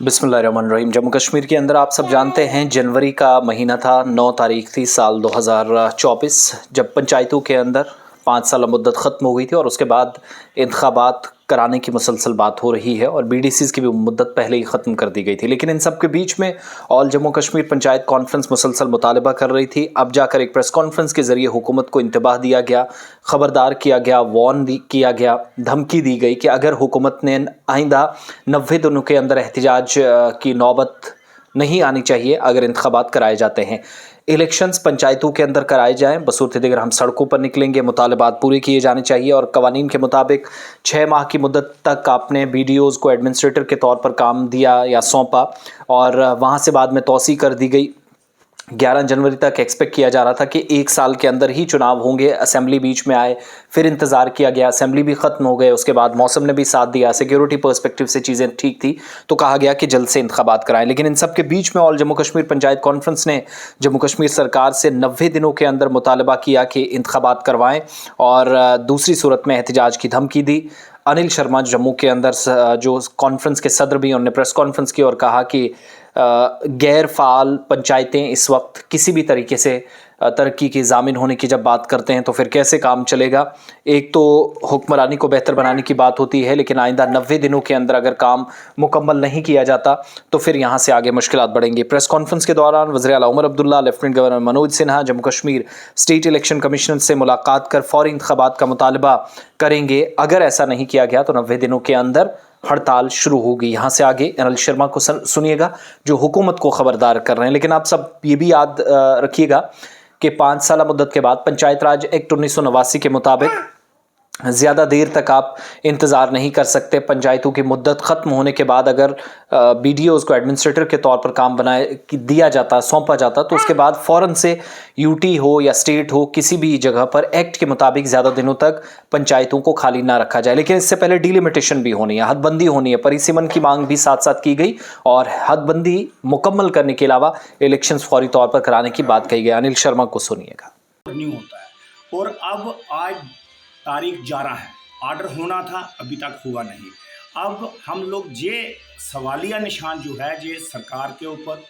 बिस्मिल्लाहिर्रहमानिर्रहीम। जम्मू कश्मीर के अंदर आप सब जानते हैं जनवरी का महीना था, 9 तारीख थी साल 2024, जब पंचायतों के अंदर 5 साल मुद्दत ख़त्म हो गई थी और उसके बाद इंतखाबात कराने की मुसलसल बात हो रही है और बीडीसीज़ की भी मुद्दत पहले ही ख़त्म कर दी गई थी। लेकिन इन सब के बीच में ऑल जम्मू कश्मीर पंचायत कॉन्फ्रेंस मुसलसल मुतालबा कर रही थी। अब जाकर एक प्रेस कॉन्फ्रेंस के ज़रिए हुकूमत को इंतबाह दिया गया, ख़बरदार किया गया, किया गया, धमकी दी गई कि अगर हुकूमत ने आइंदा 90 दिनों के अंदर एहतजाज की नौबत नहीं आनी चाहिए अगर इंतखाबात कराए जाते हैं, इलेक्शंस पंचायतों के अंदर कराए जाएं, बसूरत दिगर हम सड़कों पर निकलेंगे, मुतालबात पूरे किए जाने चाहिए और कवानीन के मुताबिक 6 माह की मुद्दत तक आपने बीडीओज़ को एडमिनिस्ट्रेटर के तौर पर काम दिया या सौंपा और वहाँ से बाद में तौसी कर दी गई। 11 जनवरी तक एक्सपेक्ट किया जा रहा था कि 1 साल के अंदर ही चुनाव होंगे, असेंबली बीच में आए, फिर इंतज़ार किया गया, असेंबली भी ख़त्म हो गए, उसके बाद मौसम ने भी साथ दिया, सिक्योरिटी पर्सपेक्टिव से चीज़ें ठीक थी, तो कहा गया कि जल्द से इंतखाबात कराएं। लेकिन इन सब के बीच में ऑल जम्मू कश्मीर पंचायत कॉन्फ्रेंस ने जम्मू कश्मीर सरकार से 90 दिनों के अंदर मुतालबा किया कि इंतखाबात करवाएं और दूसरी सूरत में एहतजाज की धमकी दी। अनिल शर्मा जम्मू के अंदर जो कॉन्फ्रेंस के सदर भी, उन्होंने प्रेस कॉन्फ्रेंस की और कहा कि गैर फ़ाल पंचायतें इस वक्त किसी भी तरीके से तरक्की की ज़ामिन होने की जब बात करते हैं तो फिर कैसे काम चलेगा। एक तो हुक्मरानी को बेहतर बनाने की बात होती है, लेकिन आइंदा 90 दिनों के अंदर अगर काम मुकम्मल नहीं किया जाता तो फिर यहाँ से आगे मुश्किलात बढ़ेंगी। प्रेस कॉन्फ्रेंस के दौरान वज़ीर आला Omar Abdullah, lieutenant governor Manoj Sinha Jammu Kashmir state election commissioner से मुलाकात कर फौरी इंतखाबात का मुतालबा करेंगे। अगर ऐसा नहीं किया गया तो 90 दिनों के अंदर हड़ताल शुरू होगी। यहाँ से आगे अनिल शर्मा को सुनिएगा जो हुकूमत को खबरदार कर रहे हैं। लेकिन आप सब ये भी याद रखिएगा कि 5 साल मुद्दत के बाद पंचायत राज एक्ट 1989 के मुताबिक ज़्यादा देर तक आप इंतज़ार नहीं कर सकते। पंचायतों की मुद्दत ख़त्म होने के बाद अगर बीडीओज़ को एडमिनिस्ट्रेटर के तौर पर काम दिया जाता, सौंपा जाता, तो उसके बाद फ़ौरन से यूटी हो या स्टेट हो, किसी भी जगह पर एक्ट के मुताबिक ज़्यादा दिनों तक पंचायतों को खाली ना रखा जाए। लेकिन इससे पहले डिलिमिटेशन भी होनी है, हदबंदी होनी है, परिसीमन की मांग भी साथ साथ की गई और हदबंदी मुकम्मल करने के अलावा इलेक्शन फौरी तौर पर कराने की बात कही गई। अनिल शर्मा को सुनिएगा। नहीं होता है और अब आज तारीख 11 है, ऑर्डर होना था, अभी तक हुआ नहीं। अब हम लोग ये सवालिया निशान जो है ये सरकार के ऊपर,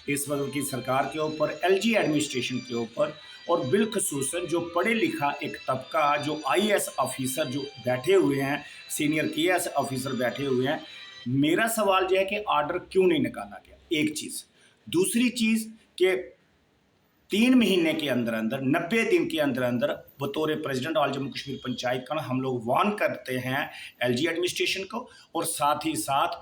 इस वक्त की सरकार के ऊपर, एलजी एडमिनिस्ट्रेशन के ऊपर और बिलखसूसन जो पढ़े लिखा एक तबका, जो आईएएस ऑफिसर जो बैठे हुए हैं, सीनियर केएएस ऑफिसर बैठे हुए हैं। मेरा सवाल यह है कि ऑर्डर क्यों नहीं निकाला गया, एक चीज़। दूसरी चीज़ कि 3 महीने के अंदर अंदर, 90 दिन के अंदर अंदर बतौर प्रेसिडेंट ऑल जम्मू कश्मीर पंचायत का हम लोग वार्न करते हैं एलजी एडमिनिस्ट्रेशन को और साथ ही साथ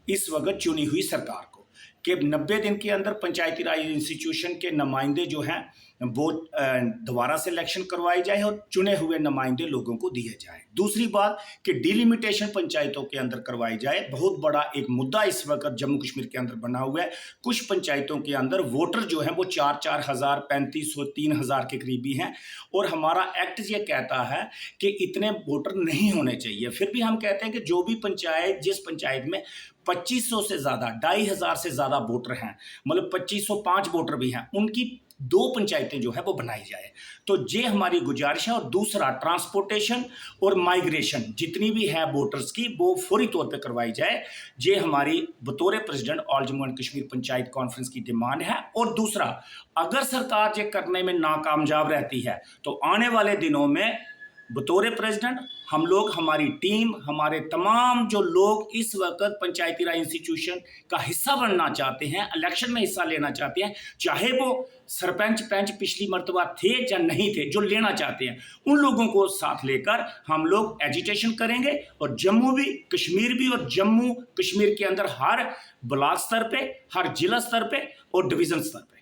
इस वक्त चुनी हुई सरकार को कि 90 दिन के अंदर पंचायती राज इंस्टीट्यूशन के नुमाइंदे जो हैं वो दोबारा से इलेक्शन करवाई जाए और चुने हुए नुमाइंदे लोगों को दिए जाए। दूसरी बात कि डिलिमिटेशन पंचायतों के अंदर करवाई जाए। बहुत बड़ा एक मुद्दा इस वक्त जम्मू कश्मीर के अंदर बना हुआ है। कुछ पंचायतों के अंदर वोटर जो हैं वो 4-4 हज़ार, 3500, 3,000 के करीबी हैं और हमारा एक्ट ये कहता है कि इतने वोटर नहीं होने चाहिए। फिर भी हम कहते हैं कि जो भी पंचायत, जिस पंचायत में 2500 से ज़्यादा, 2500 से ज़्यादा वोटर हैं, मतलब 2505 वोटर भी हैं, उनकी 2 पंचायतें जो है वो बनाई जाए। तो ये हमारी गुजारिश है। और दूसरा, ट्रांसपोर्टेशन और माइग्रेशन जितनी भी है वोटर्स की वो फौरी तौर पे करवाई जाए। ये हमारी बतौर president all Jammu and Kashmir panchayat conference की डिमांड है। और दूसरा, अगर सरकार ये करने में नाकामयाब रहती है तो आने वाले दिनों में बतौर प्रेसिडेंट हम लोग, हमारी टीम, हमारे तमाम जो लोग इस वक्त पंचायती राज इंस्टीट्यूशन का हिस्सा बनना चाहते हैं, इलेक्शन में हिस्सा लेना चाहते हैं, चाहे वो सरपंच पंच पिछली मर्तबा थे या नहीं थे, जो लेना चाहते हैं, उन लोगों को साथ लेकर हम लोग एजिटेशन करेंगे। और जम्मू भी, कश्मीर भी, और जम्मू कश्मीर के अंदर हर ब्लॉक स्तर पे, हर जिला स्तर पे और डिवीजन स्तर पे